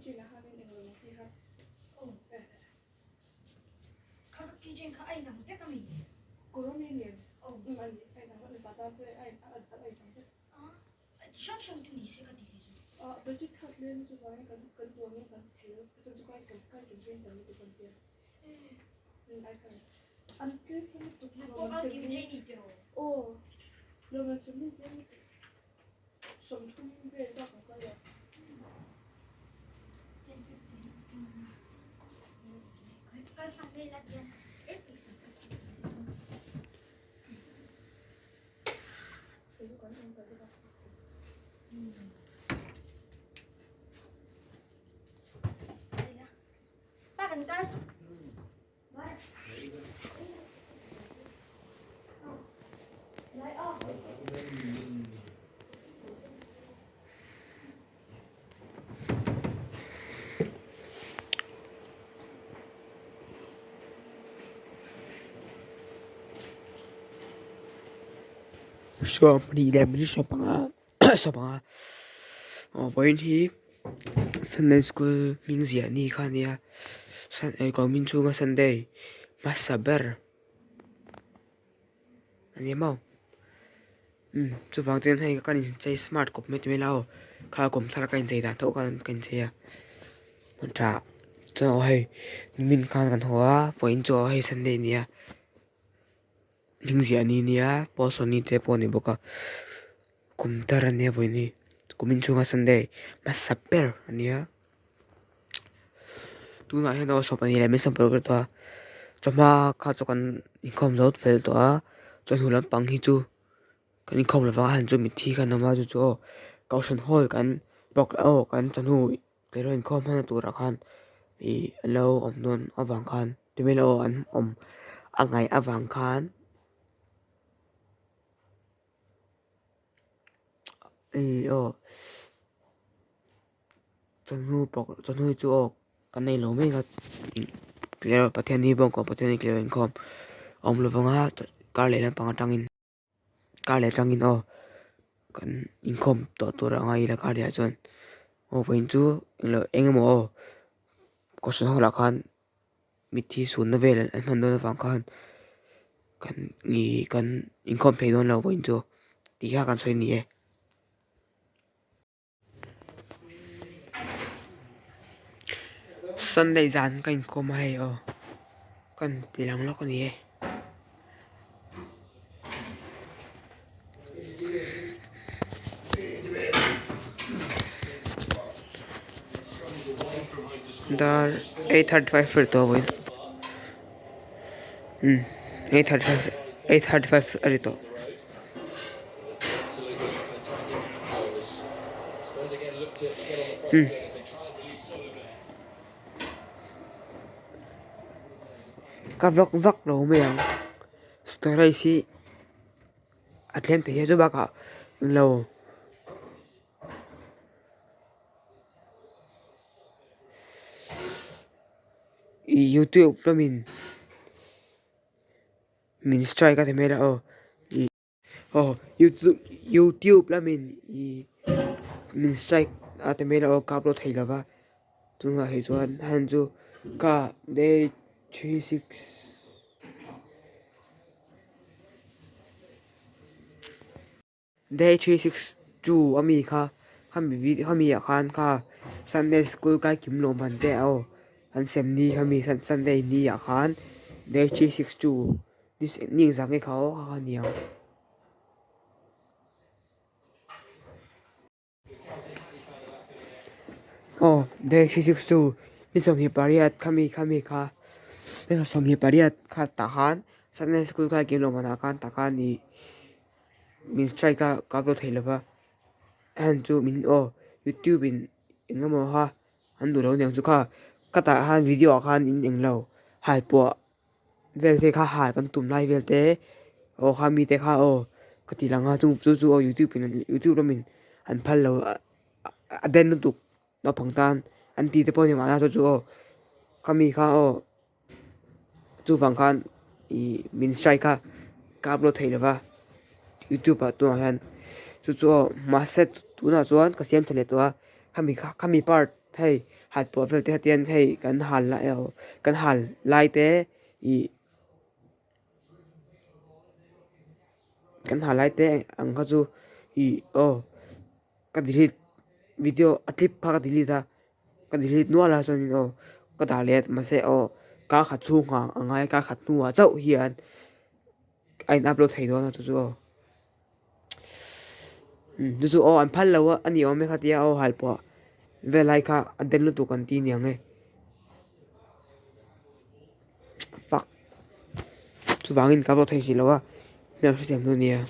chuyên là hai bên đều là gì ha các cái chuyên các anh làm phép mình cô nó nên liền mà anh làm cái bắt đầu với anh làm cái shop shop thì sẽ có gì đôi khi khác lên cho vài cái tuồng như cái thế cho cái chuyên tới cái phần tiền nên ai cần ăn cái tục cô có kiếm thấy gì đâu rồi mình sẽ đi cái sống thung về cho cả cái cái phần bên là tiền ba cần cân shop đi đem đi shop bằng shop bằng point hi Sunday school mình diễn đi khá nia có mình chung ở Sunday masaber anh em không chú vàng tiền hay cái chơi smart cop mấy mấy lao khá cũng thà cái chơi đàn thấu cái chơi à mình trả cho hay mình can hoa point cho hay Sunday nia mình diễn đi nia post ni te poni boka cũng tara nia point ni cũng mình chung ở Sunday masaber nia tu nga hian shop ani le me sam pro to chama kha chokan income zot fel to a chon hulam pang hi chu kan income la wa han chu mi thi kan ma chu chu caution hall kan bok kan chon hu kero income han tu ra khan i lo om non awang khan ti me lo an om angai awang khan chon hu chu kan nei lo me ga clear pathian ni bong ko pathian ni clear income om lo wanga kar le na pang tangin kar le tangin kan income to ra ngai la kar ya chon vein chu lo engemo ko so la khan mithi sun na vel an man don wang khan kan ni kan income pay don lo vein chu ti ha kan soi ni e Sunday zan kan income hai kan tilang lo kan ni e dar 8:35 फिर तो वही 8:35 अरे तो ka vak lo me yang story si atlen pe je ba ka lo YouTube lo min strike ka the me la YouTube la min strike a te me la ka upload thai la ba tu nga he chuan han chu ka day 36 day 362 ami kha hami khan kha Sunday school ka kim lo man te an sem ni hami Sunday ni ya khan day 362 this ning zang ke khao kha niya day 362 ni som hi pariat khami kha ni som hi pariat kha ta khan Sunday school ka kim lo man khan ta khan ni min strike ka upload thai la ba han chu min YouTube in engamo ha an du lo nyang chu kha kata han video khan in englo hai po vel te kha hai kan tum lai vel te kha mi te kha kati langa chu YouTube lo min an phal lo aden tu no phangtan an ti te poni ma na chu kami kha chu phang khan I min strike ka upload thai la ba YouTube tu han chu ma set tu na chuan ka siam thale to kami part thai hạt bộ về thế tiền hay cần hàn lại cần hàn lại thế ý cần hàn lại thế ang ka chu ý ka delete video clip pha ka delete ra ka delete nuala la chon ka dalet ma se ka kha chu nga angai ka khat nuwa chau hian ai upload thei do na chu chu an phal lawa ani me khatia halpo ve lai kha adel lu tu kan ti ni ange fuck chu wangin ka lo thei si lawa na su sem no nia